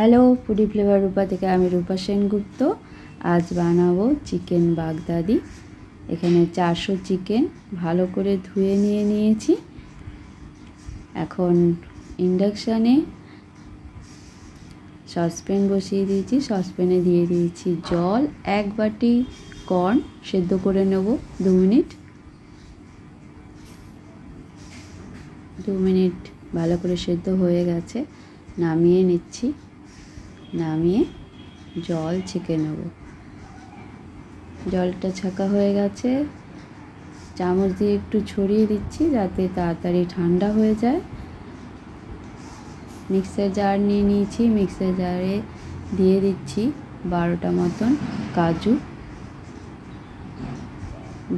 Hello, foodie flavour রূপা থেকে আমি রূপা সেনগুপ্ত। আজ বানাবো চিকেন বাগদাদি। এখানে 400 চিকেন ভালো করে ধুয়ে নিয়েছি। এখন ইন্ডাকশানে সসপ্যান বসিয়ে দিয়েছি। সসপ্যানে দিয়ে দিয়েছি জল, 1 বাটি কর্ন সেদ্ধ করে নেব 2 মিনিট। 2 মিনিট ভালো করে সেদ্ধ হয়ে গেছে, নামিয়ে নিচ্ছি। নামিয়ে জল ছেঁকে নেব। জলটা ছাঁকা হয়ে গেছে, চামচ দিয়ে একটু ছড়িয়ে দিচ্ছি যাতে তাড়াতাড়ি ঠান্ডা হয়ে যায়। মিক্সার জার নিয়ে নিয়েছি, মিক্সার জারে দিয়ে দিচ্ছি 12টা মতন কাজু,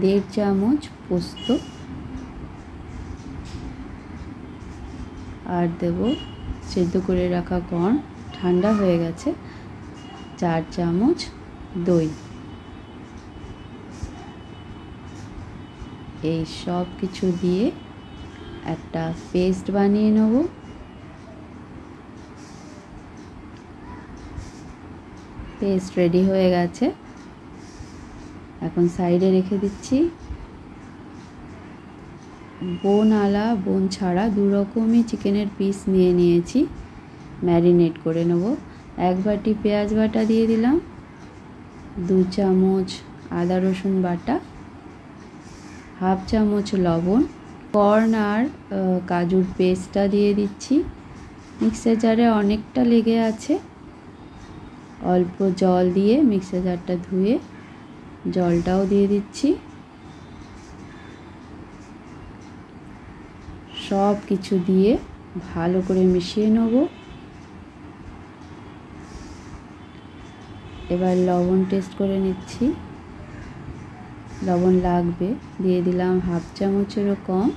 1.5 চামচ পোস্ত, আর দেব সেদ্ধ করে রাখা কর্ন। ঠান্ডা হয়ে গেছে। 4 চামচ দই। এই সব কিছু দিয়ে একটা পেস্ট বানিয়ে নেব। পেস্ট রেডি হয়ে গেছে, এখন সাইডে রেখে দিচ্ছি। বোন আলা বোন ছাড়া 2 রকমই চিকেনের পিস নিয়েছি, ম্যারিনেট করে নেব। 1 বাটি পেঁয়াজ বাটা দিয়ে দিলাম, 2 চামচ আদা রসুন বাটা, 1/2 চামচ লবণ, কর্ন আর কাজুর পেস্টটা দিয়ে দিচ্ছি। মিক্সার জারে অনেকটা লেগে আছে, অল্প জল দিয়ে মিক্সার জারটা ধুয়ে জলটাও দিয়ে দিচ্ছি। সব কিছু দিয়ে ভালো করে মিশিয়ে নেব। এবার লবণ টেস্ট করে নিচ্ছি, লবণ লাগবে। দিয়ে দিলাম 1/2 চামচেরও কম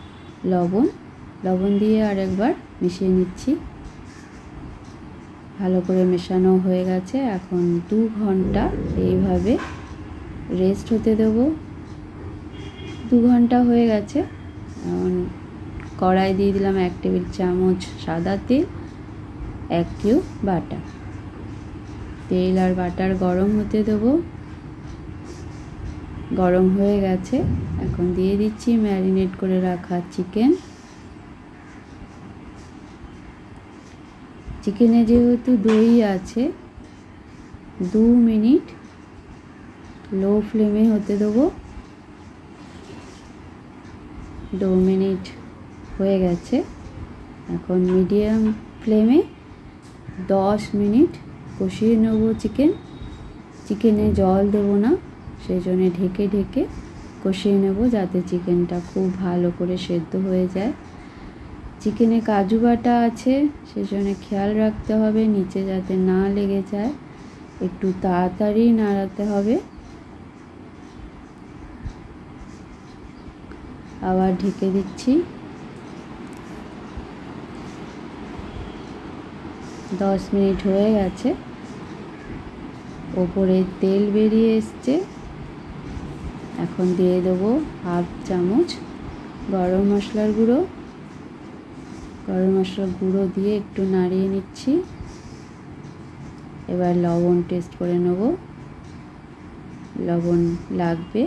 লবণ দিয়ে আরেকবার মিশিয়ে নিচ্ছি। ভালো করে মেশানো হয়ে গেছে। এখন 2 ঘন্টা এইভাবে রেস্ট হতে দেব। 2 ঘন্টা হয়ে গেছে। এখন কড়াই দিয়ে দিলাম 1 টেবিল চামচ সাদা তেল, 1 কিউব বাটার। তেল আর বাটার গরম হতে দেব। গরম হয়ে গেছে, এখন দিয়ে দিচ্ছি ম্যারিনেট করে রাখা চিকেন। চিকেনে যেহেতু দই আছে, 2 মিনিট লো ফ্লেমে হতে দেবো। 2 মিনিট হয়ে গেছে, এখন মিডিয়াম ফ্লেমে 10 মিনিট কষিয়ে নেব চিকেনে জল দেব না, সেই জন্য ঢেকে কষিয়ে নেব যাতে চিকেনটা খুব ভালো করে সেদ্ধ হয়ে যায়। চিকেনে কাজু বাটা আছে, সেই জন্য খেয়াল রাখতে হবে নিচে যাতে না লেগে যায়। একটু তাড়াতাড়ি নাড়াতে হবে। আবার ঢেকে দিচ্ছি। 10 মিনিট হয়ে গেছে, ওপরে তেল বেরিয়ে এসছে। এখন দিয়ে দেবো 1/2 চামচ গরম মশলার গুঁড়ো। গরম মশলার গুঁড়ো দিয়ে একটু নাড়িয়ে নিচ্ছি। এবার লবণ টেস্ট করে নেব, লবণ লাগবে।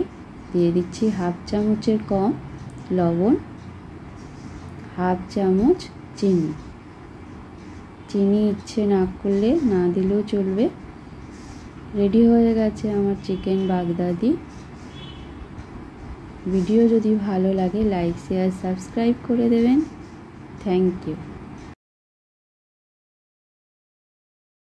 দিয়ে দিচ্ছি 1/2 চামচের কম লবণ, 1/2 চামচ চিনি ইচ্ছে না করলে না দিলেও চলবে। রেডি হয়ে গেছে আমার চিকেন বাগদাদি। ভিডিও যদি ভালো লাগে লাইক শেয়ার সাবস্ক্রাইব করে দেবেন। Thank you.